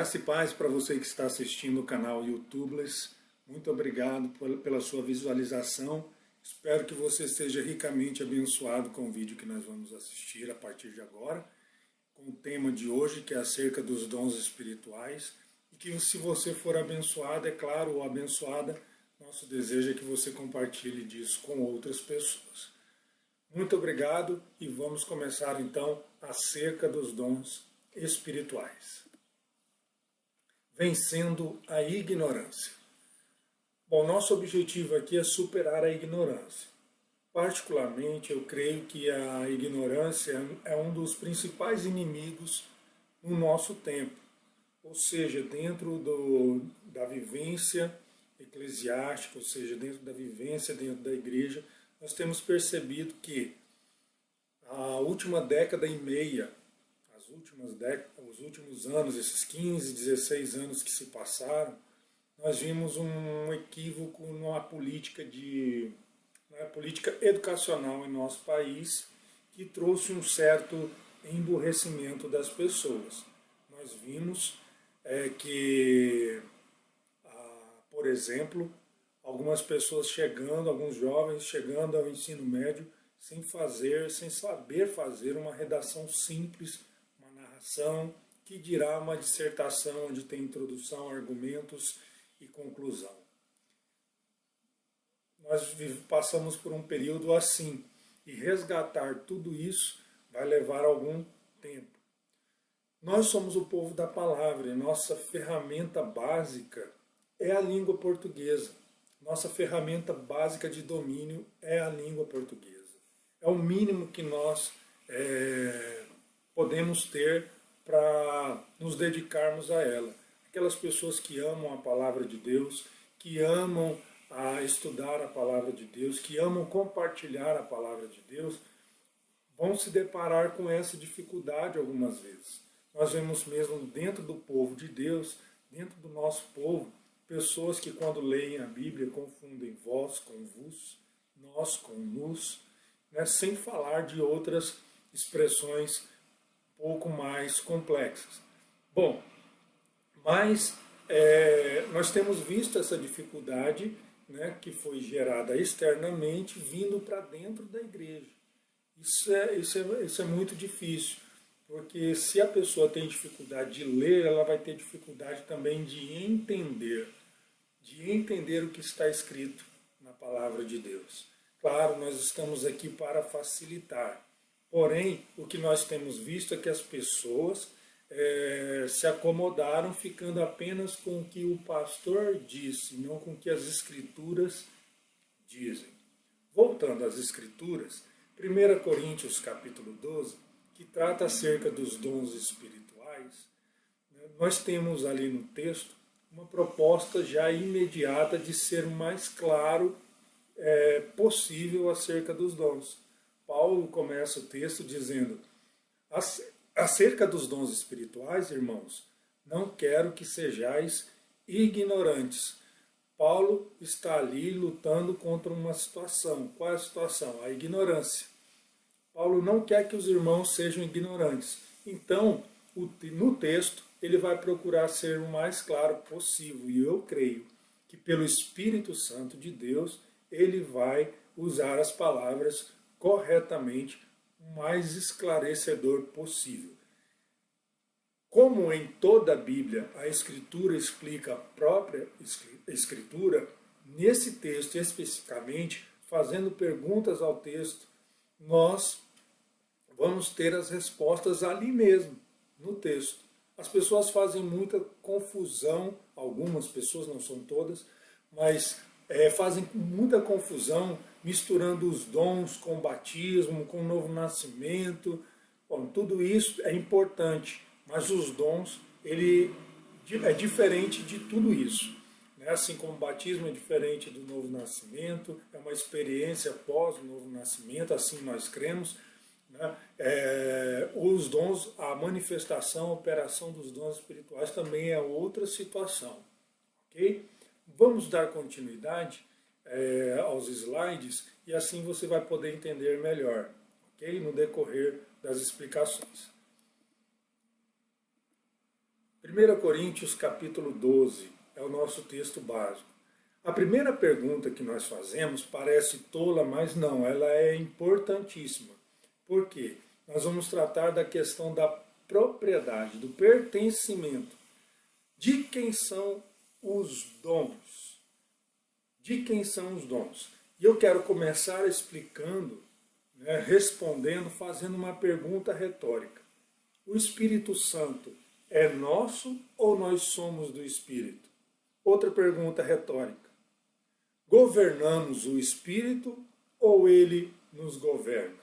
Graça e paz para você que está assistindo o canal YouTubeless. Muito obrigado pela sua visualização. Espero que você seja ricamente abençoado com o vídeo que nós vamos assistir a partir de agora, com o tema de hoje, que é acerca dos dons espirituais. E que, se você for abençoado, é claro, ou abençoada, nosso desejo é que você compartilhe disso com outras pessoas. Muito obrigado e vamos começar então acerca dos dons espirituais. Vencendo a ignorância. Bom, nosso objetivo aqui é superar a ignorância. Particularmente, eu creio que a ignorância é um dos principais inimigos no nosso tempo. Ou seja, dentro da vivência eclesiástica, ou seja, dentro da vivência dentro da igreja, nós temos percebido que a última década e meia, os últimos anos, esses 15, 16 anos que se passaram, nós vimos um equívoco na política educacional em nosso país, que trouxe um certo emburrecimento das pessoas. Nós vimos que, por exemplo, algumas pessoas alguns jovens chegando ao ensino médio sem saber fazer uma redação simples, uma narração, que dirá uma dissertação onde tem introdução, argumentos e conclusão. Nós passamos por um período assim, e resgatar tudo isso vai levar algum tempo. Nós somos o povo da palavra e nossa ferramenta básica é a língua portuguesa. Nossa ferramenta básica de domínio é a língua portuguesa. É o mínimo que nós podemos ter para nos dedicarmos a ela. Aquelas pessoas que amam a palavra de Deus, que amam a estudar a palavra de Deus, que amam compartilhar a palavra de Deus, vão se deparar com essa dificuldade algumas vezes. Nós vemos mesmo dentro do povo de Deus, dentro do nosso povo, pessoas que quando leem a Bíblia confundem vós com vos, nós com nos, sem falar de outras expressões um pouco mais complexas. Bom, mas nós temos visto essa dificuldade que foi gerada externamente, vindo para dentro da igreja. Isso é muito difícil, porque se a pessoa tem dificuldade de ler, ela vai ter dificuldade também de entender o que está escrito na palavra de Deus. Claro, nós estamos aqui para facilitar, porém, o que nós temos visto é que as pessoas se acomodaram ficando apenas com o que o pastor disse, não com o que as Escrituras dizem. Voltando às Escrituras, 1 Coríntios capítulo 12, que trata acerca dos dons espirituais, nós temos ali no texto uma proposta já imediata de ser mais claro possível acerca dos dons. Paulo começa o texto dizendo: acerca dos dons espirituais, irmãos, não quero que sejais ignorantes. Paulo está ali lutando contra uma situação. Qual é a situação? A ignorância. Paulo não quer que os irmãos sejam ignorantes. Então, no texto, ele vai procurar ser o mais claro possível. E eu creio que pelo Espírito Santo de Deus, ele vai usar as palavras corretamente, o mais esclarecedor possível. Como em toda a Bíblia a Escritura explica a própria Escritura, nesse texto especificamente, fazendo perguntas ao texto, nós vamos ter as respostas ali mesmo, no texto. As pessoas fazem muita confusão, algumas pessoas, não são todas, mas fazem muita confusão misturando os dons com o batismo, com o novo nascimento. Bom, tudo isso é importante, mas os dons, ele é diferente de tudo isso. Assim como o batismo é diferente do novo nascimento, é uma experiência pós o novo nascimento, assim nós cremos. Os dons, a manifestação, a operação dos dons espirituais também é outra situação. Ok? Vamos dar continuidade aos slides e assim você vai poder entender melhor, ok? No decorrer das explicações. 1 Coríntios capítulo 12 é o nosso texto básico. A primeira pergunta que nós fazemos parece tola, mas não, ela é importantíssima. Por quê? Nós vamos tratar da questão da propriedade, do pertencimento. De quem são os dons? De quem são os dons? E eu quero começar explicando, respondendo, fazendo uma pergunta retórica. O Espírito Santo é nosso ou nós somos do Espírito? Outra pergunta retórica. Governamos o Espírito ou ele nos governa?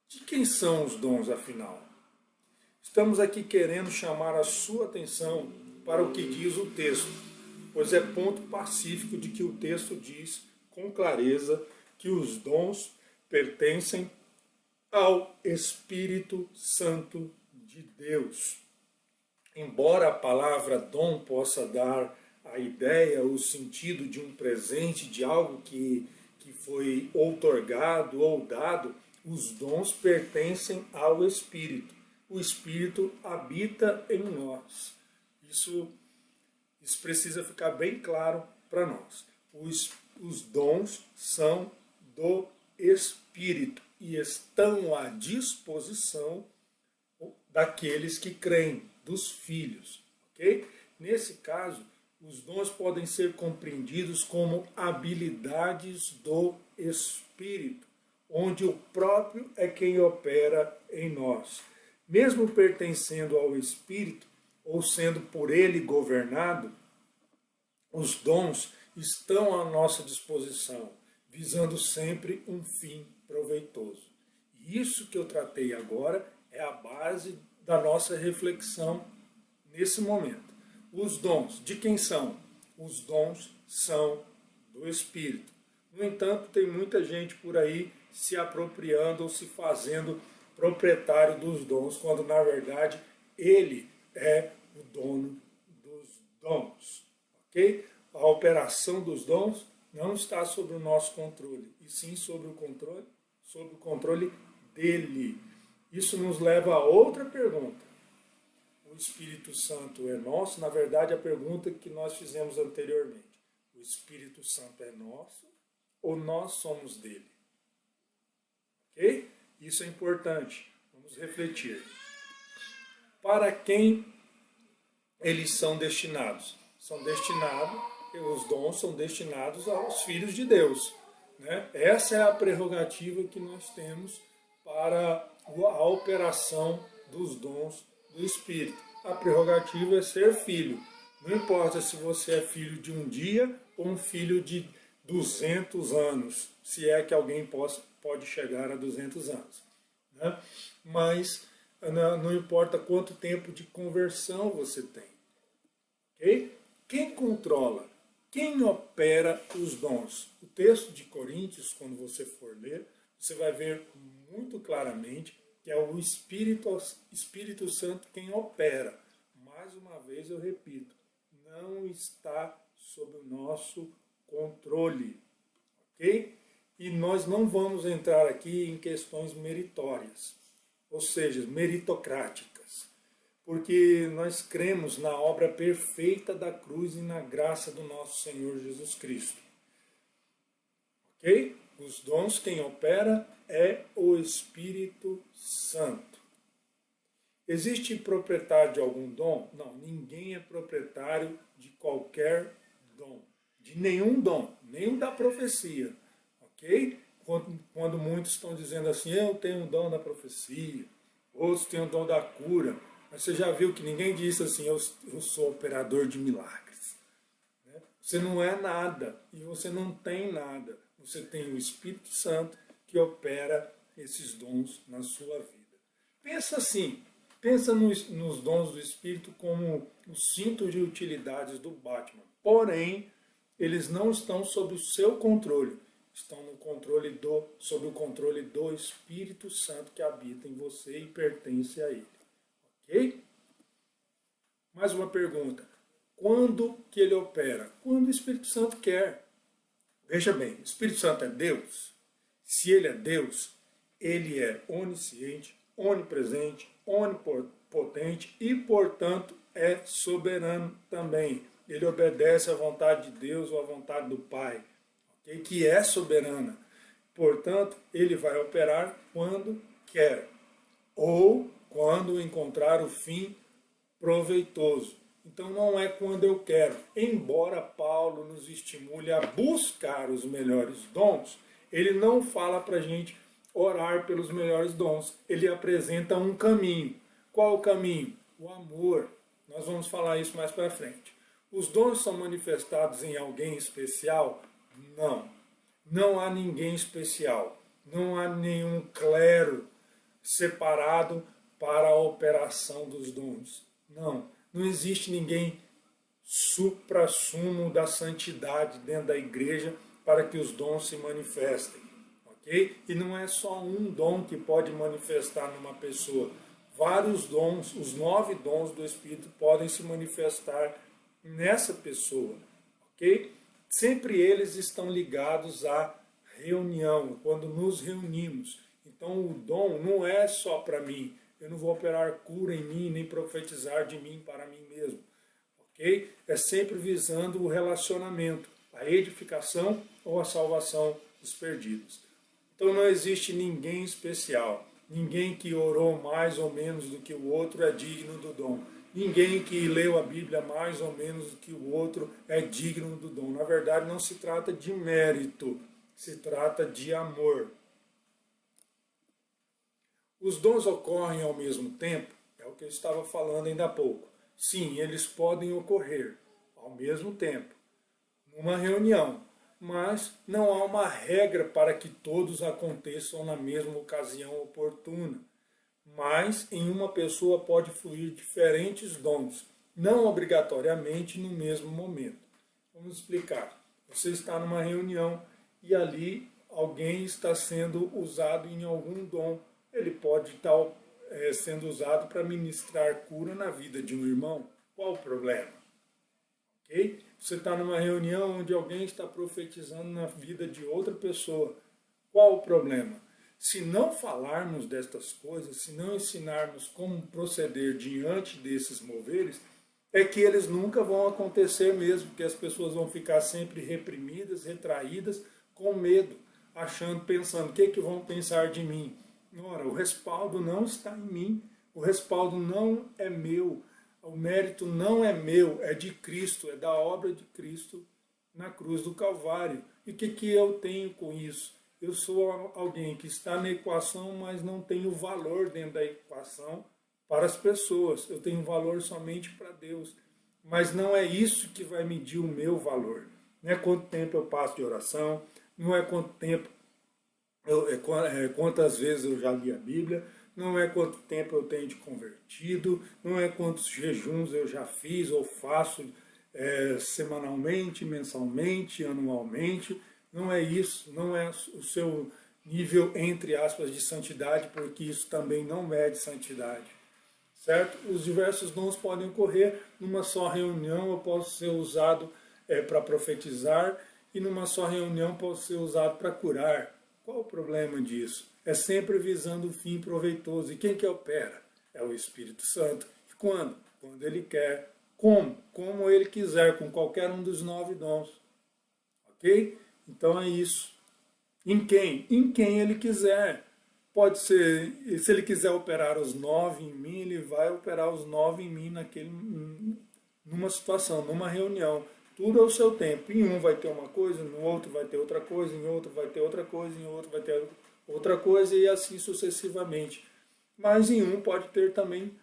De quem são os dons, afinal? Estamos aqui querendo chamar a sua atenção para o que diz o texto, pois é ponto pacífico de que o texto diz com clareza que os dons pertencem ao Espírito Santo de Deus. Embora a palavra dom possa dar a ideia, o sentido de um presente, de algo que foi outorgado ou dado, os dons pertencem ao Espírito. O Espírito habita em nós. Isso precisa ficar bem claro para nós. Os dons são do Espírito e estão à disposição daqueles que creem, dos filhos. Okay? Nesse caso, os dons podem ser compreendidos como habilidades do Espírito, onde o próprio é quem opera em nós. Mesmo pertencendo ao Espírito, ou sendo por ele governado, os dons estão à nossa disposição, visando sempre um fim proveitoso. E isso que eu tratei agora é a base da nossa reflexão nesse momento. Os dons, de quem são? Os dons são do Espírito. No entanto, tem muita gente por aí se apropriando ou se fazendo proprietário dos dons, quando na verdade ele é o dono dos dons. Ok? A operação dos dons não está sob o nosso controle, e sim sob o controle dele. Isso nos leva a outra pergunta. O Espírito Santo é nosso? Na verdade, a pergunta que nós fizemos anteriormente. O Espírito Santo é nosso ou nós somos dele? Ok? Isso é importante. Vamos refletir. Para quem eles são destinados? Os dons são destinados aos filhos de Deus. Né? Essa é a prerrogativa que nós temos para a operação dos dons do Espírito. A prerrogativa é ser filho. Não importa se você é filho de um dia ou um filho de 200 anos, se é que alguém pode chegar a 200 anos. Né? Mas não importa quanto tempo de conversão você tem. Okay? Quem controla? Quem opera os dons? O texto de Coríntios, quando você for ler, você vai ver muito claramente que é o Espírito Santo quem opera. Mais uma vez eu repito, não está sob o nosso controle. Ok? E nós não vamos entrar aqui em questões meritórias, ou seja, meritocráticas, porque nós cremos na obra perfeita da cruz e na graça do nosso Senhor Jesus Cristo. Ok? Os dons, quem opera é o Espírito Santo. Existe proprietário de algum dom? Não, ninguém é proprietário de qualquer dom. De nenhum dom, nem da profecia. Ok? Quando muitos estão dizendo assim, eu tenho um dom da profecia, outros têm um dom da cura. Mas você já viu que ninguém disse assim, eu sou operador de milagres. Né? Você não é nada e você não tem nada. Você tem o Espírito Santo que opera esses dons na sua vida. Pensa assim, pensa nos dons do Espírito como o cinto de utilidades do Batman. Porém, eles não estão sob o seu controle. Estão sob o controle do Espírito Santo que habita em você e pertence a ele. Ok? Mais uma pergunta. Quando que ele opera? Quando o Espírito Santo quer. Veja bem, o Espírito Santo é Deus? Se ele é Deus, ele é onisciente, onipresente, onipotente e, portanto, é soberano também. Ele obedece à vontade de Deus ou à vontade do Pai, okay? Que é soberana. Portanto, ele vai operar quando quer ou quando encontrar o fim proveitoso. Então não é quando eu quero. Embora Paulo nos estimule a buscar os melhores dons, ele não fala para a gente orar pelos melhores dons. Ele apresenta um caminho. Qual o caminho? O amor. Nós vamos falar isso mais para frente. Os dons são manifestados em alguém especial? Não. Não há ninguém especial. Não há nenhum clero separado para a operação dos dons. Não. Não existe ninguém supra-sumo da santidade dentro da igreja para que os dons se manifestem. Okay? E não é só um dom que pode manifestar numa pessoa. Vários dons, os 9 dons do Espírito podem se manifestar nessa pessoa. Okay? Sempre eles estão ligados à reunião, quando nos reunimos. Então o dom não é só para mim. Eu não vou operar cura em mim, nem profetizar de mim para mim mesmo. Ok? É sempre visando o relacionamento, a edificação ou a salvação dos perdidos. Então não existe ninguém especial. Ninguém que orou mais ou menos do que o outro é digno do dom. Ninguém que leu a Bíblia mais ou menos do que o outro é digno do dom. Na verdade, não se trata de mérito, se trata de amor. Os dons ocorrem ao mesmo tempo? É o que eu estava falando ainda há pouco. Sim, eles podem ocorrer ao mesmo tempo, numa reunião, mas não há uma regra para que todos aconteçam na mesma ocasião oportuna. Mas em uma pessoa pode fluir diferentes dons, não obrigatoriamente no mesmo momento. Vamos explicar. Você está numa reunião e ali alguém está sendo usado em algum dom. Ele pode estar sendo usado para ministrar cura na vida de um irmão. Qual o problema? Okay? Você está numa reunião onde alguém está profetizando na vida de outra pessoa. Qual o problema? Se não falarmos destas coisas, se não ensinarmos como proceder diante desses moveres, é que eles nunca vão acontecer mesmo, porque as pessoas vão ficar sempre reprimidas, retraídas, com medo, achando, pensando, o que vão pensar de mim? Ora, o respaldo não está em mim, o respaldo não é meu, o mérito não é meu, é de Cristo, é da obra de Cristo na cruz do Calvário. E o que eu tenho com isso? Eu sou alguém que está na equação, mas não tenho valor dentro da equação para as pessoas. Eu tenho valor somente para Deus. Mas não é isso que vai medir o meu valor. Não é quanto tempo eu passo de oração, não é quanto tempo quantas vezes eu já li a Bíblia, não é quanto tempo eu tenho de convertido, não é quantos jejuns eu já fiz ou faço semanalmente, mensalmente, anualmente. Não é isso, não é o seu nível, entre aspas, de santidade, porque isso também não mede santidade. Certo? Os diversos dons podem ocorrer numa só reunião, eu posso ser usado para profetizar, e numa só reunião posso ser usado para curar. Qual o problema disso? É sempre visando o fim proveitoso. E quem que opera? É o Espírito Santo. E quando? Quando ele quer. Como? Como ele quiser, com qualquer um dos 9 dons. Ok? Então é isso. Em quem? Em quem ele quiser. Pode ser, se ele quiser operar os 9 em mim, ele vai operar os 9 em mim numa situação, numa reunião. Tudo ao seu tempo. Em um vai ter uma coisa, no outro vai ter outra coisa, em outro vai ter outra coisa, em outro vai ter outra coisa, e assim sucessivamente. Mas em um pode ter também,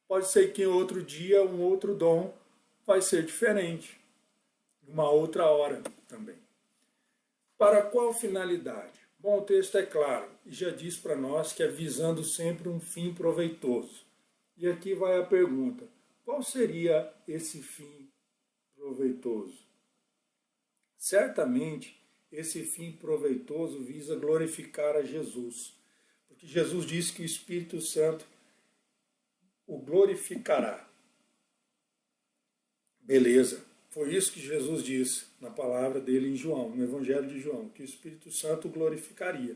pode ser que em outro dia um outro dom vai ser diferente. Uma outra hora também. Para qual finalidade? Bom, o texto é claro e já diz para nós que é visando sempre um fim proveitoso. E aqui vai a pergunta: qual seria esse fim proveitoso? Certamente, esse fim proveitoso visa glorificar a Jesus, porque Jesus disse que o Espírito Santo o glorificará. Beleza, foi isso que Jesus disse na palavra dele em João, no Evangelho de João, que o Espírito Santo o glorificaria.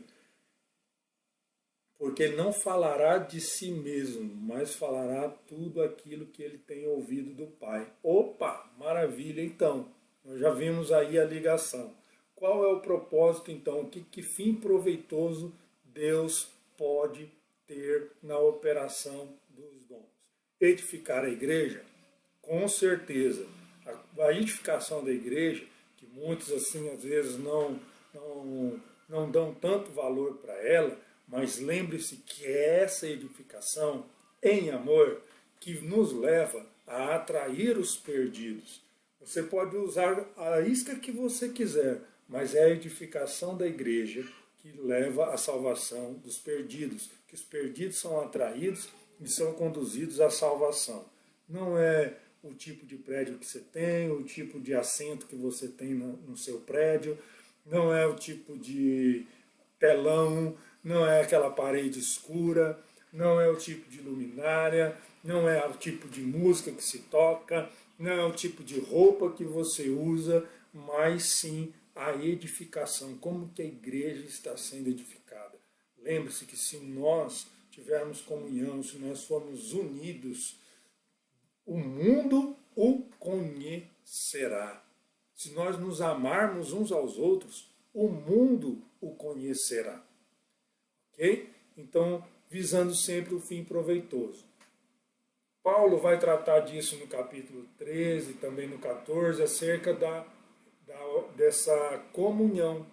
porque não falará de si mesmo, mas falará tudo aquilo que ele tem ouvido do Pai. Opa, maravilha então. Nós já vimos aí a ligação. Qual é o propósito então? Que fim proveitoso Deus pode ter na operação dos dons? Edificar a igreja? Com certeza. A edificação da igreja, que muitos assim às vezes não dão tanto valor para ela, mas lembre-se que é essa edificação em amor que nos leva a atrair os perdidos. Você pode usar a isca que você quiser, mas é a edificação da igreja que leva à salvação dos perdidos, que os perdidos são atraídos e são conduzidos à salvação. Não é o tipo de prédio que você tem, o tipo de assento que você tem no seu prédio, não é o tipo de telão, não é aquela parede escura, não é o tipo de luminária, não é o tipo de música que se toca, não é o tipo de roupa que você usa, mas sim a edificação, como que a igreja está sendo edificada. Lembre-se que se nós tivermos comunhão, se nós formos unidos, o mundo o conhecerá. Se nós nos amarmos uns aos outros, o mundo o conhecerá. Ok? Então, visando sempre o fim proveitoso. Paulo vai tratar disso no capítulo 13, também no 14, acerca dessa comunhão,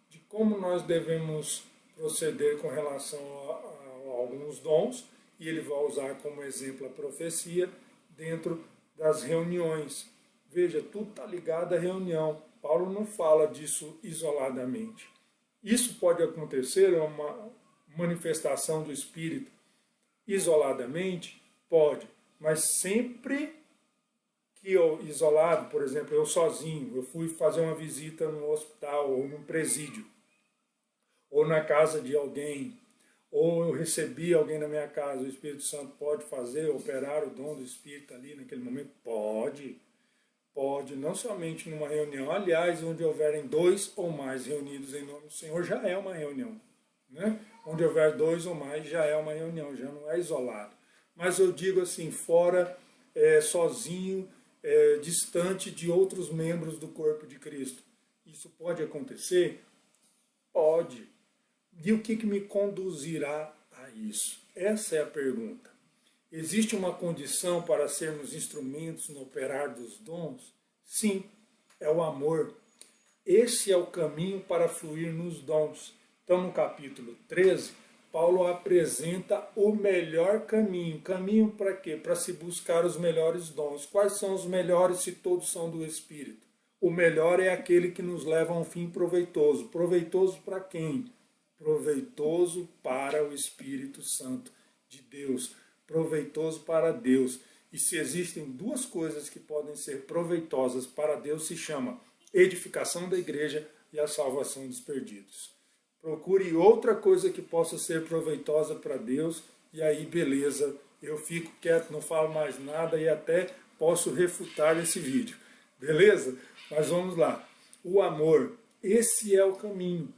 de como nós devemos proceder com relação a alguns dons, e ele vai usar como exemplo a profecia dentro das reuniões. Veja, tudo está ligado à reunião. Paulo não fala disso isoladamente. Isso pode acontecer, é uma manifestação do Espírito isoladamente? Pode, mas sempre que eu isolado, por exemplo, eu sozinho, eu fui fazer uma visita no hospital ou num presídio, ou na casa de alguém, ou eu recebi alguém na minha casa, o Espírito Santo pode fazer, operar o dom do Espírito ali naquele momento? Pode. Pode, não somente numa reunião. Aliás, onde houverem 2 ou mais reunidos em nome do Senhor, já é uma reunião. Né? Onde houver 2 ou mais, já é uma reunião, já não é isolado. Mas eu digo assim, fora, sozinho, distante de outros membros do corpo de Cristo. Isso pode acontecer? Pode. E o que me conduzirá a isso? Essa é a pergunta. Existe uma condição para sermos instrumentos no operar dos dons? Sim, é o amor. Esse é o caminho para fluir nos dons. Então, no capítulo 13, Paulo apresenta o melhor caminho. Caminho para quê? Para se buscar os melhores dons. Quais são os melhores se todos são do Espírito? O melhor é aquele que nos leva a um fim proveitoso. Proveitoso para quem? Proveitoso para o Espírito Santo de Deus. Proveitoso para Deus. E se existem 2 coisas que podem ser proveitosas para Deus, se chama edificação da igreja e a salvação dos perdidos. Procure outra coisa que possa ser proveitosa para Deus e aí beleza, eu fico quieto, não falo mais nada e até posso refutar esse vídeo. Beleza? Mas vamos lá. O amor, esse é o caminho.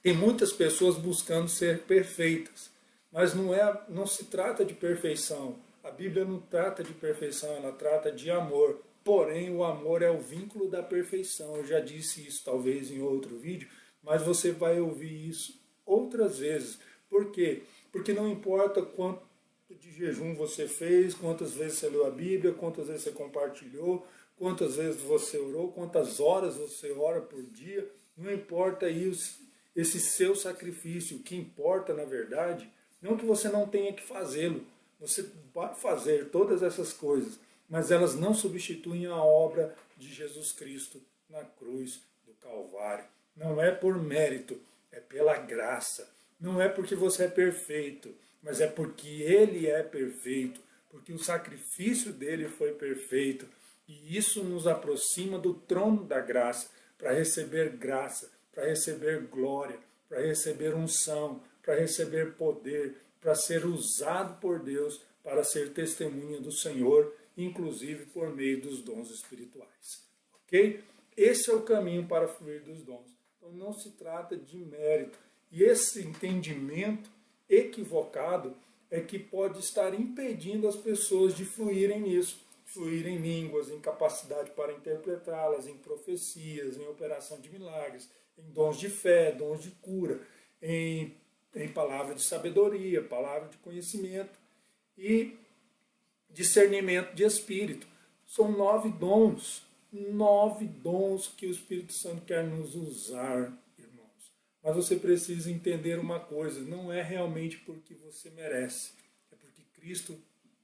Tem muitas pessoas buscando ser perfeitas. Mas não se trata de perfeição. A Bíblia não trata de perfeição, ela trata de amor. Porém, o amor é o vínculo da perfeição. Eu já disse isso talvez em outro vídeo, mas você vai ouvir isso outras vezes. Por quê? Porque não importa quanto de jejum você fez, quantas vezes você leu a Bíblia, quantas vezes você compartilhou, quantas vezes você orou, quantas horas você ora por dia, não importa isso, esse seu sacrifício. O que importa, na verdade, não que você não tenha que fazê-lo. Você vai fazer todas essas coisas, mas elas não substituem a obra de Jesus Cristo na cruz do Calvário. Não é por mérito, é pela graça. Não é porque você é perfeito, mas é porque Ele é perfeito, porque o sacrifício dele foi perfeito. E isso nos aproxima do trono da graça, para receber graça, para receber glória, para receber unção, para receber poder, para ser usado por Deus para ser testemunha do Senhor, inclusive por meio dos dons espirituais. Ok? Esse é o caminho para fluir dos dons. Então não se trata de mérito. E esse entendimento, equivocado é que pode estar impedindo as pessoas de fluírem nisso, fluir em línguas, em capacidade para interpretá-las, em profecias, em operação de milagres, em dons de fé, dons de cura, em palavra de sabedoria, palavra de conhecimento e discernimento de espírito. São 9 dons que o Espírito Santo quer nos usar, irmãos. Mas você precisa entender uma coisa, não é realmente porque você merece, é porque Cristo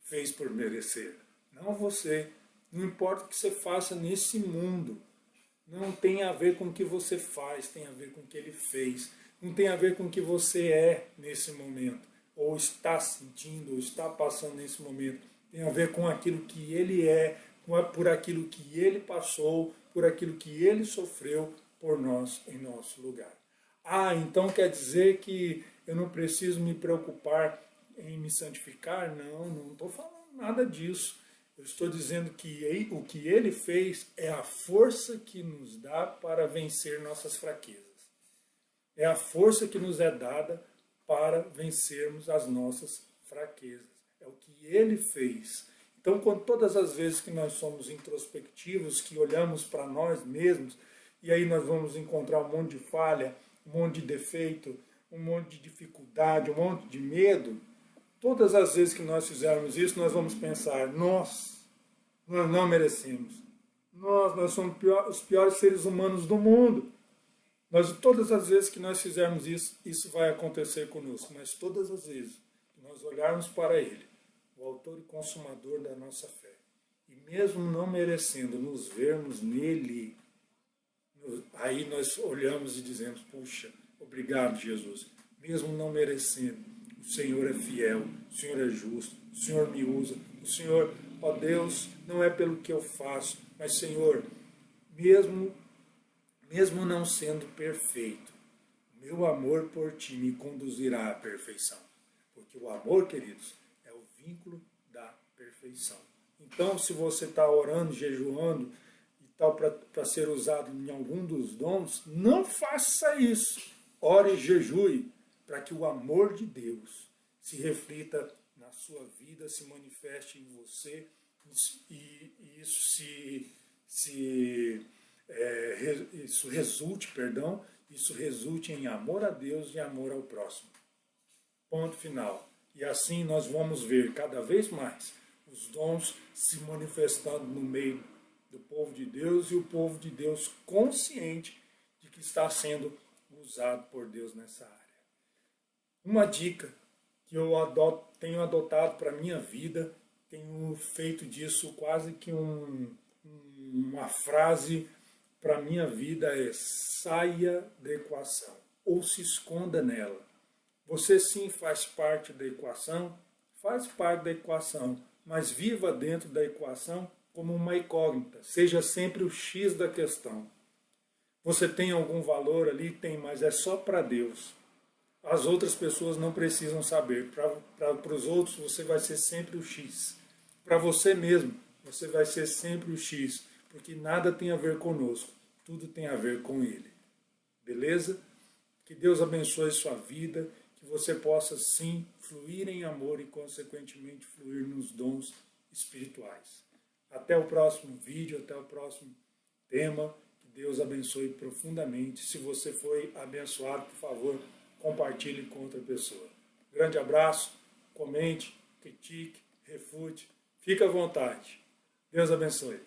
fez por merecer. Não você. Não importa o que você faça nesse mundo. Não tem a ver com o que você faz, tem a ver com o que Ele fez. Não tem a ver com o que você é nesse momento, ou está sentindo, ou está passando nesse momento. Tem a ver com aquilo que Ele é, por aquilo que Ele passou, por aquilo que Ele sofreu por nós em nosso lugar. Então quer dizer que eu não preciso me preocupar em me santificar? Não estou falando nada disso. Eu estou dizendo que o que Ele fez é a força que nos dá para vencer nossas fraquezas. É a força que nos é dada para vencermos as nossas fraquezas. É o que Ele fez. Então, todas as vezes que nós somos introspectivos, que olhamos para nós mesmos, e aí nós vamos encontrar um monte de falha, um monte de defeito, um monte de dificuldade, um monte de medo, todas as vezes que nós fizermos isso, nós vamos pensar, nós não merecemos. Nós somos os piores seres humanos do mundo. Todas as vezes que nós fizermos isso, isso vai acontecer conosco. Mas todas as vezes que nós olharmos para Ele, o autor e consumador da nossa fé, e mesmo não merecendo nos vermos nele, aí nós olhamos e dizemos, puxa, obrigado, Jesus. Mesmo não merecendo, o Senhor é fiel, o Senhor é justo, o Senhor me usa, o Senhor, ó Deus, não é pelo que eu faço, mas Senhor, mesmo não sendo perfeito, meu amor por Ti me conduzirá à perfeição. Porque o amor, queridos, é o vínculo da perfeição. Então, se você está orando, jejuando e tal para ser usado em algum dos dons, não faça isso. Ore e jejue para que o amor de Deus se reflita na sua vida, se manifeste em você e isso isso resulte em amor a Deus e amor ao próximo. Ponto final. E assim nós vamos ver cada vez mais os dons se manifestando no meio do povo de Deus e o povo de Deus consciente de que está sendo usado por Deus nessa área. Uma dica que eu tenho adotado para a minha vida, tenho feito disso quase que uma frase para a minha vida é: saia da equação ou se esconda nela. Você sim faz parte da equação, mas viva dentro da equação como uma incógnita. Seja sempre o X da questão. Você tem algum valor ali? Tem, mas é só para Deus. As outras pessoas não precisam saber. Para os outros você vai ser sempre o X. Para você mesmo, você vai ser sempre o X. Porque nada tem a ver conosco. Tudo tem a ver com Ele. Beleza? Que Deus abençoe sua vida. Que você possa sim fluir em amor e consequentemente fluir nos dons espirituais. Até o próximo vídeo, até o próximo tema. Que Deus abençoe profundamente. Se você foi abençoado, por favor, compartilhe com outra pessoa. Grande abraço, comente, critique, refute. Fique à vontade. Deus abençoe.